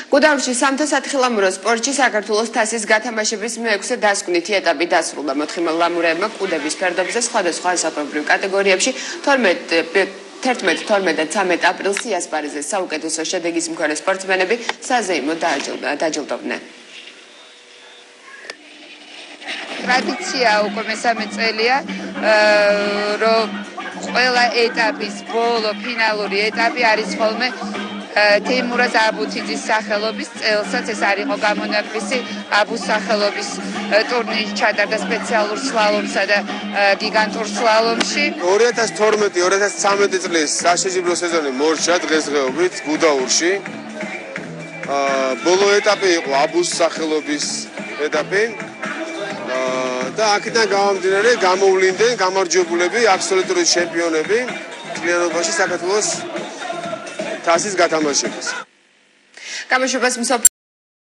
გუდაურში სამთო სათხილამურო სპორტში საქართველოს თასის გათამაშების მე-6 დასკვნითი ეტაპი დასრულდა. მოთხილამურეებმა კუდების ფერდობზე სხვადასხვა ასაკობრივ კატეგორიებში 11, 12 და 13 აპრილს იასპარეზეს. საუკეთესო შედეგის მქონე სპორტსმენები საზეიმოდ დაჯილდოვდნენ. ტრადიცია უკვე მესამე წელია, რომ ყველა ეტაპის ბოლო ფინალური ეტაპი არის ხოლმე თეიმურაზ აბუთიძის სახელობის წელსაც. ეს არ იყო გამონაკლისი აბუს სახელობის ტურნირი ჩატარდა სპეციალურ სლალომსა და გიგანტურ სლალომში. 2012-2013 წლის საშეჯიბრო სეზონი მორჩა დღესდღეობით გუდაურში. ბოლო ეტაპი იყო აბუს სახელობის ეტაპი. და აქედან გამომდინარე გამოვლინდნენ გამარჯვებულები, აბსოლუტური ჩემპიონები მთლიანობაში საქართველოს თასის გათამაშების. გამოშვებას